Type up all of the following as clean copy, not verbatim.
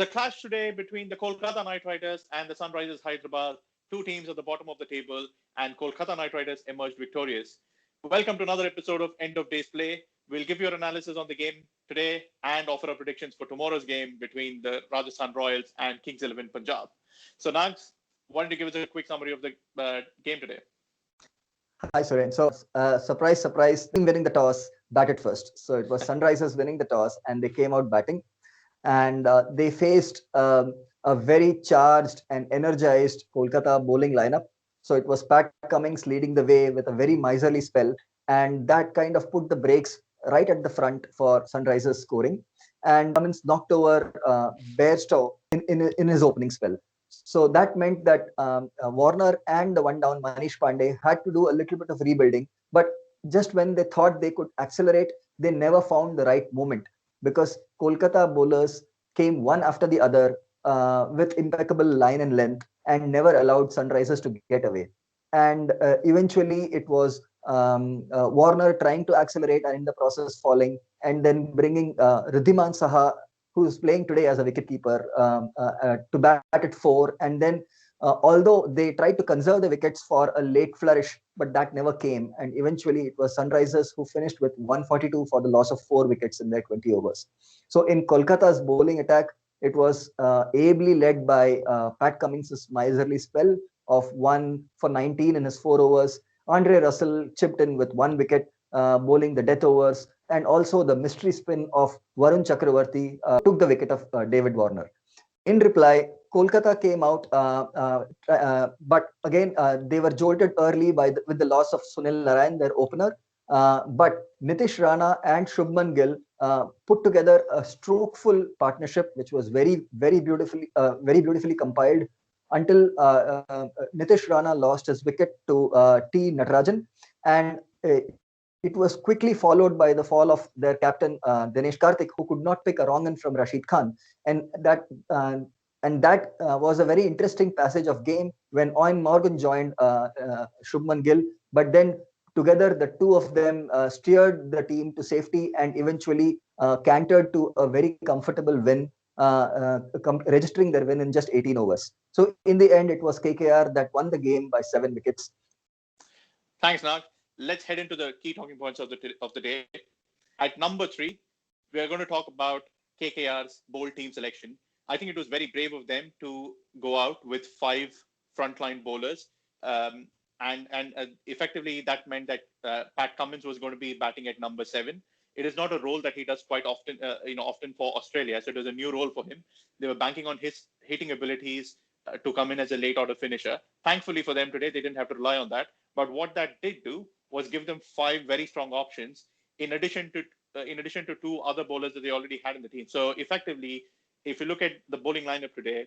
there's a clash today between the Kolkata Knight Riders and the Sunrisers Hyderabad, two teams at the bottom of the table, and Kolkata Knight Riders emerged victorious. Welcome to another episode of End of Days Play. We'll give you an analysis on the game today and offer up predictions for tomorrow's game between the Rajasthan Royals and Kings XI Punjab. So, Nags, why don't you give us a quick summary of the game today? Hi, Suren. So, surprise, team winning the toss, batted first. So, it was Sunrisers winning the toss and they came out batting. And they faced a very charged and energized Kolkata bowling lineup. So, it was Pat Cummins leading the way with a very miserly spell. And that kind of put the brakes right at the front for Sunrisers scoring. And Cummins knocked over Bairstow in his opening spell. So that meant that Warner and the one down Manish Pandey had to do a little bit of rebuilding. But just when they thought they could accelerate, they never found the right moment because Kolkata bowlers came one after the other with impeccable line and length and never allowed Sunrisers to get away. And eventually it was Warner trying to accelerate and in the process falling, and then bringing Riddhiman Saha, who's playing today as a wicketkeeper, to bat at 4. And then, although they tried to conserve the wickets for a late flourish, but that never came. And eventually, it was Sunrisers who finished with 142 for the loss of 4 wickets in their 20 overs. So, in Kolkata's bowling attack, it was ably led by Pat Cummins' miserly spell of 1 for 19 in his 4 overs. Andre Russell chipped in with 1 wicket, bowling the death overs. And also the mystery spin of Varun Chakravarti took the wicket of David Warner. In reply, Kolkata came out, but again, they were jolted early with the loss of Sunil Narayan, their opener. But Nitish Rana and Shubman Gill put together a strokeful partnership, which was very beautifully compiled until Nitish Rana lost his wicket to T. Natarajan. And it was quickly followed by the fall of their captain Dinesh Karthik, who could not pick a wrong un from Rashid Khan, and that was a very interesting passage of game when Owen Morgan joined Shubman Gill. But then together the two of them steered the team to safety and eventually cantered to a very comfortable win, registering their win in just 18 overs. So in the end, it was KKR that won the game by 7 wickets. Thanks, Nag. Let's head into the key talking points of the day. At number 3, we are going to talk about KKR's bold team selection. I think it was very brave of them to go out with 5 frontline bowlers, and effectively that meant that Pat Cummins was going to be batting at number 7. It is not a role that he does quite often, often for Australia. So it was a new role for him. They were banking on his hitting abilities to come in as a late order finisher. Thankfully for them today, they didn't have to rely on that. But what that did do was give them 5 very strong options in addition to 2 other bowlers that they already had in the team. So effectively, if you look at the bowling lineup today,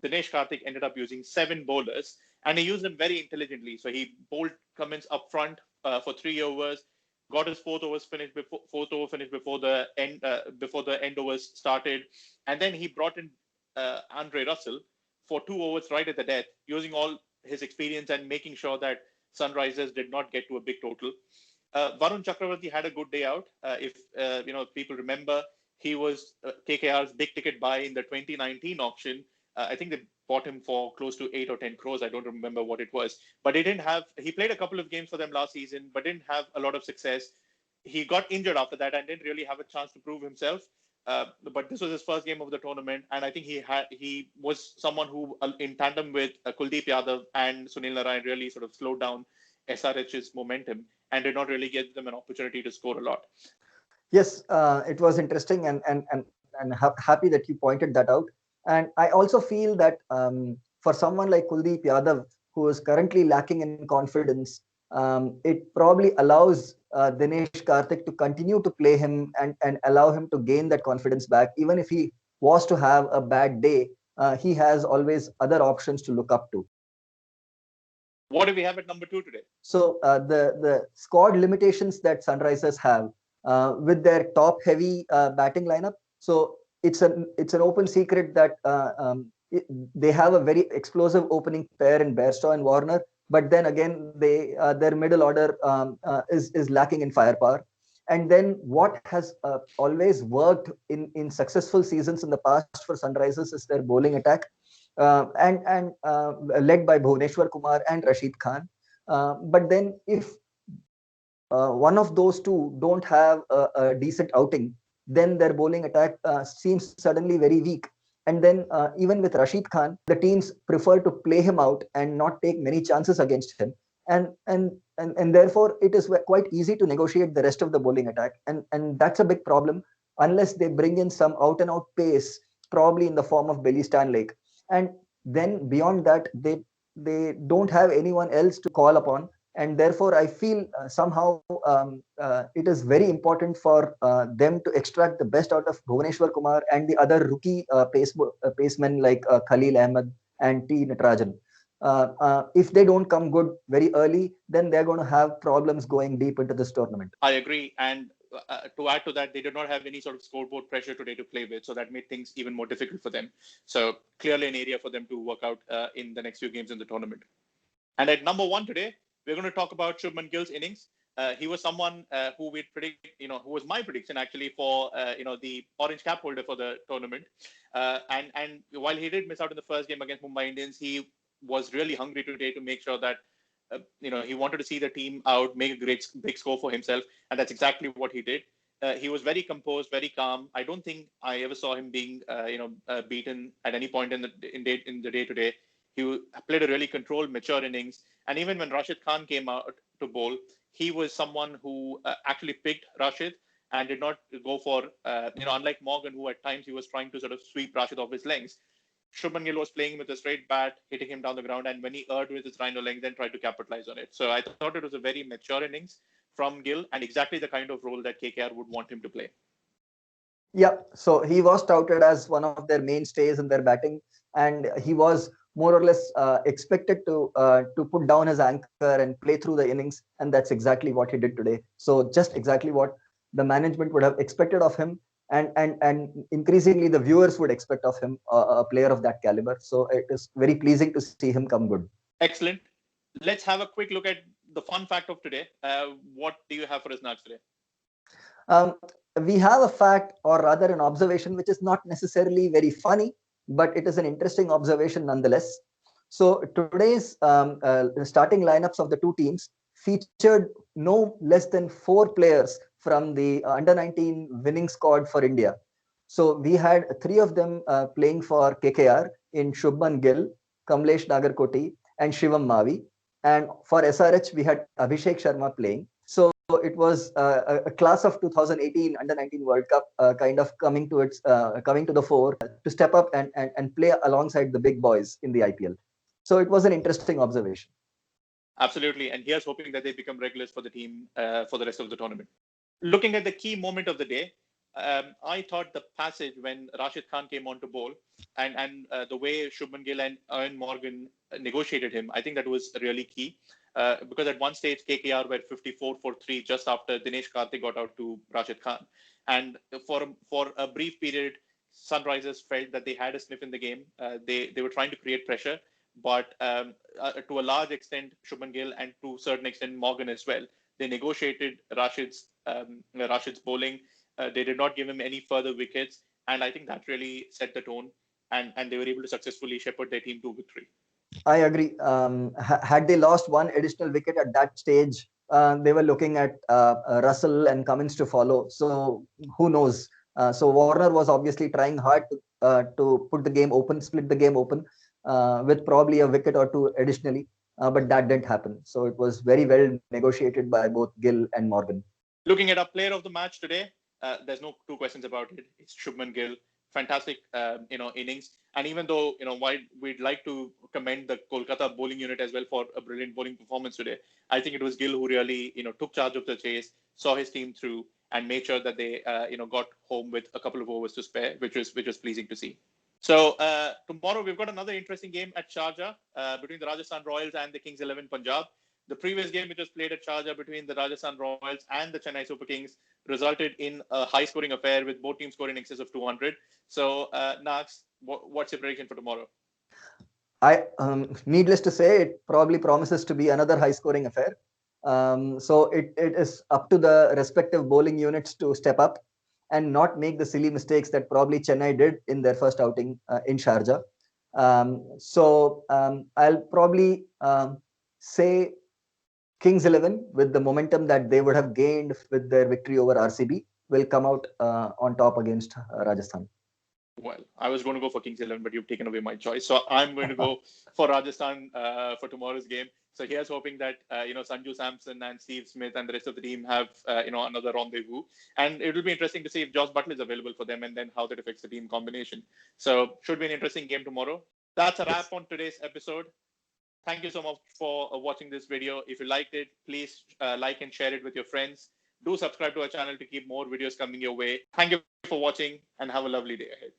Dinesh Karthik ended up using 7 bowlers, and he used them very intelligently. So he bowled Cummins up front for 3 overs, got his 4th over finished before the end overs started, and then he brought in Andre Russell for 2 overs right at the death, using all his experience and making sure that Sunrisers did not get to a big total. Varun Chakravarti had a good day out. If people remember, he was KKR's big ticket buy in the 2019 auction. I think they bought him for close to 8 or 10 crores. I don't remember what it was. But he played a couple of games for them last season, but didn't have a lot of success. He got injured after that and didn't really have a chance to prove himself. But this was his first game of the tournament, and I think he was someone who, in tandem with Kuldeep Yadav and Sunil Narayan, really sort of slowed down SRH's momentum and did not really give them an opportunity to score a lot. Yes, it was interesting and happy that you pointed that out. And I also feel that for someone like Kuldeep Yadav, who is currently lacking in confidence, it probably allows Dinesh Karthik to continue to play him and allow him to gain that confidence back. Even if he was to have a bad day, he has always other options to look up to. What do we have at number 2 today? So the squad limitations that Sunrisers have with their top-heavy batting lineup. So it's an open secret that they have a very explosive opening pair in Bairstow and Warner. But then again, their middle order is lacking in firepower. And then what has always worked in successful seasons in the past for Sunrisers is their bowling attack, and led by Bhuvneshwar Kumar and Rashid Khan. But then if one of those two don't have a decent outing, then their bowling attack seems suddenly very weak. And then even with Rashid Khan, the teams prefer to play him out and not take many chances against him. And therefore, it is quite easy to negotiate the rest of the bowling attack. And that's a big problem unless they bring in some out and out pace, probably in the form of Billy Stanlake. And then beyond that, they don't have anyone else to call upon, and therefore I feel somehow it is very important for them to extract the best out of Bhuvneshwar Kumar and the other rookie pacemen like Khalil Ahmed and T. Natarajan. If they don't come good very early, then they're going to have problems going deep into this tournament. I agree. And to add to that, they did not have any sort of scoreboard pressure today to play with, so that made things even more difficult for them. So clearly an area for them to work out in the next few games in the tournament. And at number one today, we're going to talk about Shubman Gill's innings. He was someone who we'd predict, who was my prediction actually for, the orange cap holder for the tournament. And while he did miss out in the first game against Mumbai Indians, he was really hungry today to make sure that, he wanted to see the team out, make a great big score for himself, and that's exactly what he did. He was very composed, very calm. I don't think I ever saw him being, beaten at any point in the day today. He played a really controlled, mature innings. And even when Rashid Khan came out to bowl, he was someone who actually picked Rashid and did not go for, unlike Morgan, who at times he was trying to sort of sweep Rashid off his legs. Shubman Gill was playing with a straight bat, hitting him down the ground, and when he erred with his rhino leg, then tried to capitalize on it. So I thought it was a very mature innings from Gill and exactly the kind of role that KKR would want him to play. Yeah, so he was touted as one of their mainstays in their batting, and he was more or less expected to put down his anchor and play through the innings, and that's exactly what he did today. So just exactly what the management would have expected of him, and increasingly the viewers would expect of him, a player of that caliber. So it is very pleasing to see him come good. Excellent. Let's have a quick look at the fun fact of today. What do you have for us, Nags, today? We have a fact, or rather an observation, which is not necessarily very funny, but it is an interesting observation nonetheless. So today's starting lineups of the two teams featured no less than 4 players from the under-19 winning squad for India. So we had 3 of them playing for KKR in Shubman Gill, Kamlesh Nagarkoti, and Shivam Mavi. And for SRH, we had Abhishek Sharma playing. So it was a class of 2018 Under-19 World Cup kind of coming to the fore to step up and play alongside the big boys in the IPL. So it was an interesting observation. Absolutely. And here's hoping that they become regulars for the team for the rest of the tournament. Looking at the key moment of the day, I thought the passage when Rashid Khan came on to bowl and the way Shubman Gill and Eoin Morgan negotiated him, I think that was really key. Because at one stage, KKR were 54 for 3 just after Dinesh Karthik got out to Rashid Khan. And for a brief period, Sunrisers felt that they had a sniff in the game. They were trying to create pressure, but to a large extent, Shubman Gill and to a certain extent, Morgan as well, they negotiated Rashid's bowling. They did not give him any further wickets. And I think that really set the tone. And they were able to successfully shepherd their team to victory. I agree. Had they lost one additional wicket at that stage, they were looking at Russell and Cummins to follow. So who knows? So Warner was obviously trying hard to put the game open, split the game open with probably a wicket or two additionally, but that didn't happen. So it was very well negotiated by both Gill and Morgan. Looking at our player of the match today, there's no two questions about it. It's Shubman Gill. Fantastic, innings. And even though, while we'd like to commend the Kolkata bowling unit as well for a brilliant bowling performance today, I think it was Gill who really, took charge of the chase, saw his team through, and made sure that they, got home with a couple of overs to spare, which was pleasing to see. So tomorrow we've got another interesting game at Sharjah between the Rajasthan Royals and the Kings XI Punjab. The previous game, which was played at Sharjah between the Rajasthan Royals and the Chennai Super Kings, resulted in a high-scoring affair with both teams scoring in excess of 200. So, Nax, what's your prediction for tomorrow? Needless to say, it probably promises to be another high-scoring affair. So it is up to the respective bowling units to step up and not make the silly mistakes that probably Chennai did in their first outing in Sharjah. I'll probably say Kings XI, with the momentum that they would have gained with their victory over RCB, will come out on top against Rajasthan. Well, I was going to go for Kings XI, but you've taken away my choice. So I'm going to go for Rajasthan for tomorrow's game. So here's hoping that Sanju Samson and Steve Smith and the rest of the team have another rendezvous, and it will be interesting to see if Josh Butler is available for them and then how that affects the team combination. So should be an interesting game tomorrow. That's a wrap on today's episode. Thank you so much for watching this video. If you liked it, please like and share it with your friends. Do subscribe to our channel to keep more videos coming your way. Thank you for watching and have a lovely day ahead.